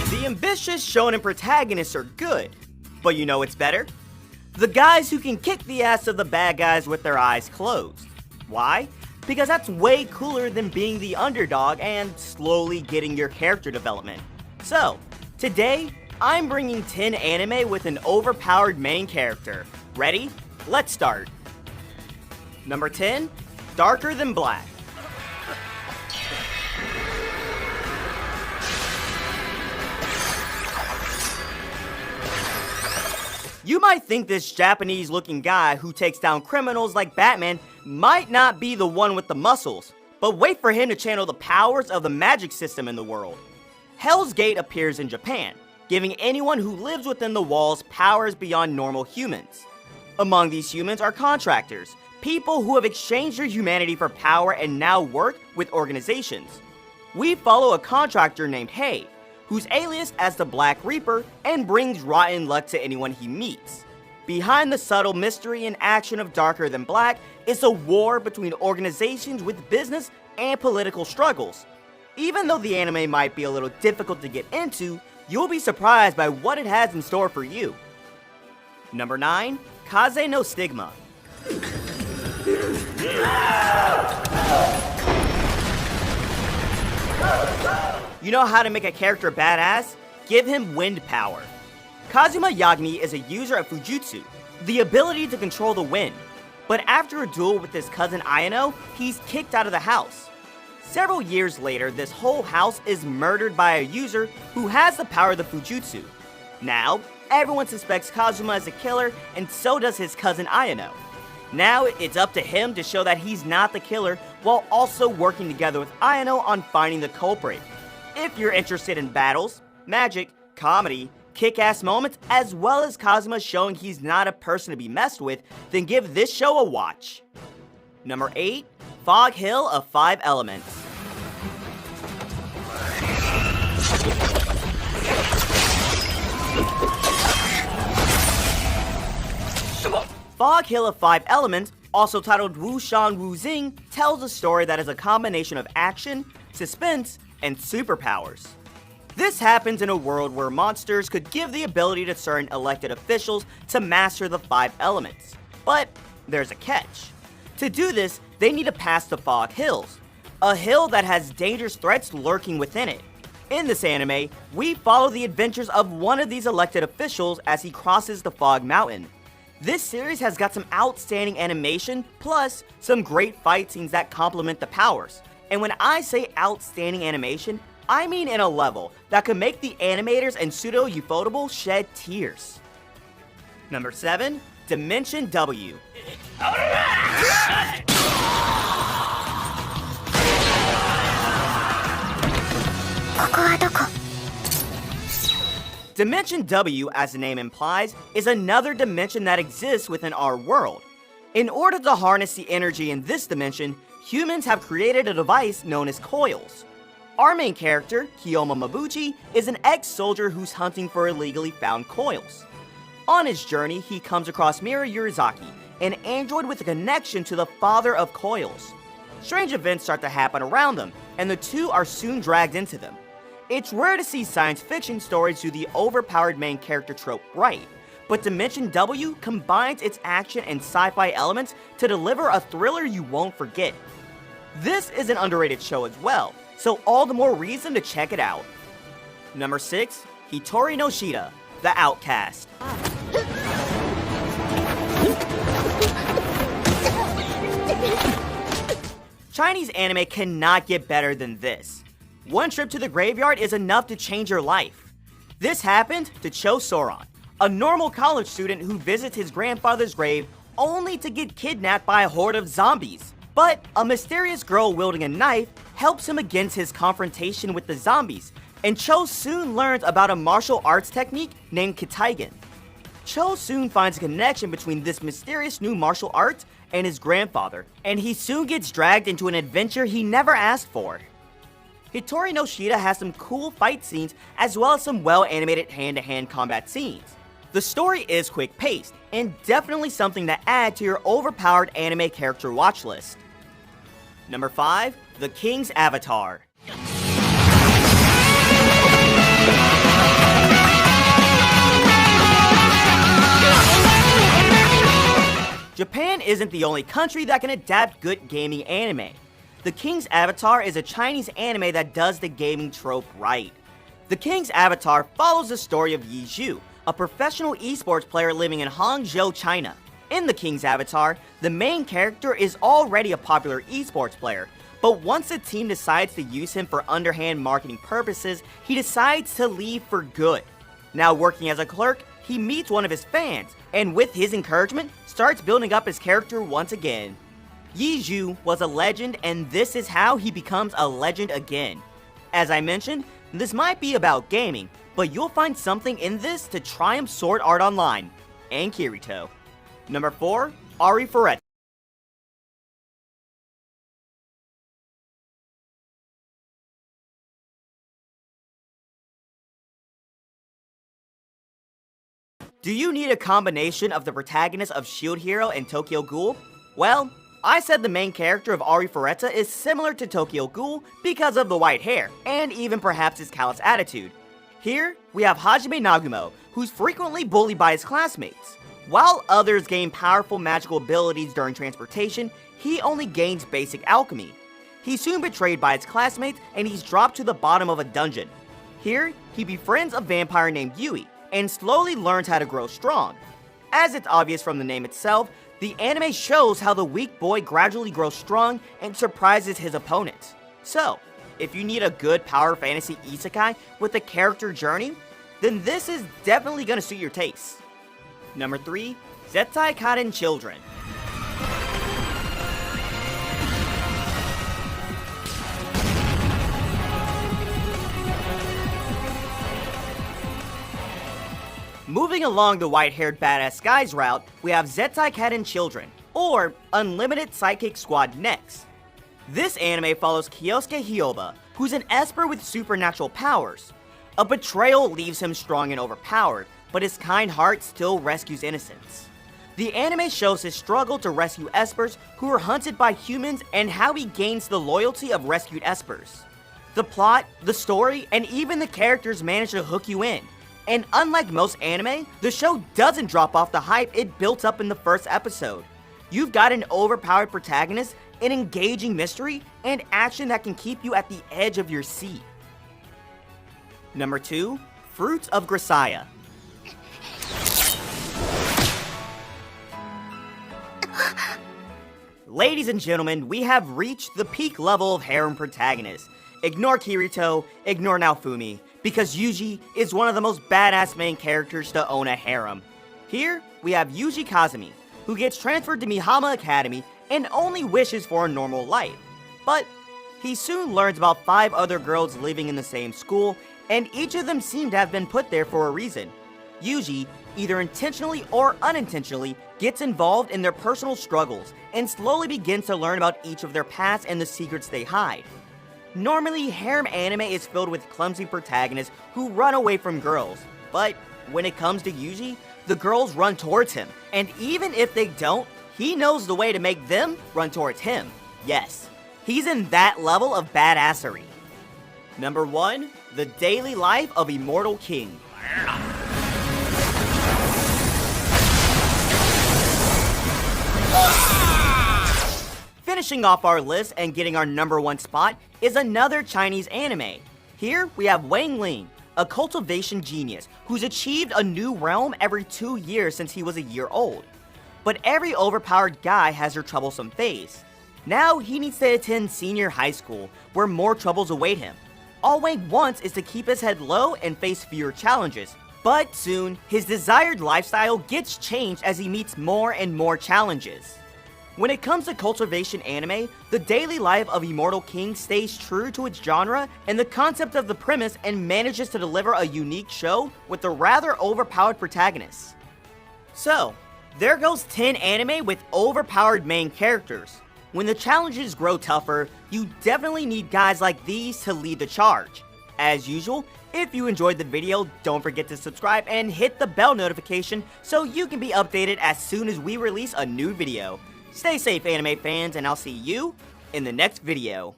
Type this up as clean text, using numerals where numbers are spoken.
The ambitious shonen protagonists are good, but you know what's better? The guys who can kick the ass of the bad guys with their eyes closed. Why? Because that's way cooler than being the underdog and slowly getting your character development. So, today, I'm bringing 10 anime with an overpowered main character. Ready? Let's start. Number 10, Darker Than Black. You might think this Japanese-looking guy who takes down criminals like Batman might not be the one with the muscles, but wait for him to channel the powers of the magic system in the world. Hell's Gate appears in Japan, giving anyone who lives within the walls powers beyond normal humans. Among these humans are contractors, people who have exchanged their humanity for power and now work with organizations. We follow a contractor named Hei, who's aliased as the Black Reaper and brings rotten luck to anyone he meets. Behind the subtle mystery and action of Darker Than Black is a war between organizations with business and political struggles. Even though the anime might be a little difficult to get into, you'll be surprised by what it has in store for you. Number 9, Kaze No Stigma. You know how to make a character badass? Give him wind power. Kazuma Yagami is a user of Fujitsu, the ability to control the wind. But after a duel with his cousin Ayano, he's kicked out of the house. Several years later, this whole house is murdered by a user who has the power of the Fujitsu. Now, everyone suspects Kazuma as a killer, and so does his cousin Ayano. Now, it's up to him to show that he's not the killer, while also working together with Ayano on finding the culprit. If you're interested in battles, magic, comedy, kick-ass moments, as well as Kazuma showing he's not a person to be messed with, then give this show a watch. Number 8, Fog Hill of 5 Elements. Fog Hill of 5 Elements, also titled Wu Shan Wu Xing, tells a story that is a combination of action, suspense, and superpowers. This happens in a world where monsters could give the ability to certain elected officials to master the 5 elements. But there's a catch. To do this, they need to pass the Fog Hills, a hill that has dangerous threats lurking within it. In this anime, we follow the adventures of one of these elected officials as he crosses the Fog Mountain. This series has got some outstanding animation, plus some great fight scenes that complement the powers. And when I say outstanding animation, I mean in a level that could make the animators and Pseudo Ufotable shed tears. Number 7, Dimension W. Dimension W, as the name implies, is another dimension that exists within our world. In order to harness the energy in this dimension, humans have created a device known as coils. Our main character, Kiyoma Mabuchi, is an ex-soldier who's hunting for illegally found coils. On his journey, he comes across Mira Yurizaki, an android with a connection to the father of coils. Strange events start to happen around them, and the two are soon dragged into them. It's rare to see science fiction stories do the overpowered main character trope right, but Dimension W combines its action and sci-fi elements to deliver a thriller you won't forget. This is an underrated show as well, so all the more reason to check it out. Number 6, Hitori no Shita, the Outcast. Chinese anime cannot get better than this. One trip to the graveyard is enough to change your life. This happened to Cho Soron, a normal college student who visits his grandfather's grave only to get kidnapped by a horde of zombies. But a mysterious girl wielding a knife helps him against his confrontation with the zombies, and Cho soon learns about a martial arts technique named Kitaigen. Cho soon finds a connection between this mysterious new martial art and his grandfather, and he soon gets dragged into an adventure he never asked for. Hitori no Shita has some cool fight scenes as well as some well-animated hand-to-hand combat scenes. The story is quick-paced, and definitely something to add to your overpowered anime character watch list. Number 5, The King's Avatar. Japan isn't the only country that can adapt good gaming anime. The King's Avatar is a Chinese anime that does the gaming trope right. The King's Avatar follows the story of Yi Zhu, a professional esports player living in Hangzhou, China. In The King's Avatar, the main character is already a popular esports player, but once the team decides to use him for underhand marketing purposes, he decides to leave for good. Now working as a clerk, he meets one of his fans, and with his encouragement, starts building up his character once again. Yi Zhu was a legend, and this is how he becomes a legend again. As I mentioned, this might be about gaming, but you'll find something in this to triumph Sword Art Online and Kirito. Number 4, Arifureta. Do you need a combination of the protagonist of Shield Hero and Tokyo Ghoul? Well, I said the main character of Arifureta is similar to Tokyo Ghoul because of the white hair, and even perhaps his callous attitude. Here, we have Hajime Nagumo, who's frequently bullied by his classmates. While others gain powerful magical abilities during transportation, he only gains basic alchemy. He's soon betrayed by his classmates, and he's dropped to the bottom of a dungeon. Here, he befriends a vampire named Yui, and slowly learns how to grow strong. As it's obvious from the name itself, the anime shows how the weak boy gradually grows strong and surprises his opponents. So, if you need a good power fantasy isekai with a character journey, then this is definitely gonna suit your taste. Number 3, Zettai Kaden Children. Moving along the white-haired badass guys route, we have Zettai Kaden Children, or Unlimited Psychic Squad next. This anime follows Kyosuke Hyoba, who's an esper with supernatural powers. A betrayal leaves him strong and overpowered, but his kind heart still rescues innocents. The anime shows his struggle to rescue espers who are hunted by humans and how he gains the loyalty of rescued espers. The plot, the story, and even the characters manage to hook you in. And unlike most anime, the show doesn't drop off the hype it built up in the first episode. You've got an overpowered protagonist, an engaging mystery, and action that can keep you at the edge of your seat. Number 2, Fruits of Grisaia. Ladies and gentlemen, we have reached the peak level of harem protagonists. Ignore Kirito, ignore Naofumi, because Yuji is one of the most badass main characters to own a harem. Here, we have Yuji Kazumi, who gets transferred to Mihama Academy and only wishes for a normal life. But he soon learns about 5 other girls living in the same school, and each of them seem to have been put there for a reason. Yuji, either intentionally or unintentionally, gets involved in their personal struggles and slowly begins to learn about each of their pasts and the secrets they hide. Normally, harem anime is filled with clumsy protagonists who run away from girls, but when it comes to Yuji, the girls run towards him, and even if they don't, he knows the way to make them run towards him. Yes, he's in that level of badassery. Number 1, The Daily Life of Immortal King. Finishing off our list and getting our number 1 spot is another Chinese anime. Here we have Wang Ling, a cultivation genius who's achieved a new realm every 2 years since he was a year old. But every overpowered guy has their troublesome phase. Now he needs to attend senior high school, where more troubles await him. All Wang wants is to keep his head low and face fewer challenges. But soon, his desired lifestyle gets changed as he meets more and more challenges. When it comes to cultivation anime, The Daily Life of Immortal King stays true to its genre and the concept of the premise and manages to deliver a unique show with a rather overpowered protagonist. So, there goes 10 anime with overpowered main characters. When the challenges grow tougher, you definitely need guys like these to lead the charge. As usual, if you enjoyed the video, don't forget to subscribe and hit the bell notification so you can be updated as soon as we release a new video. Stay safe, anime fans, and I'll see you in the next video.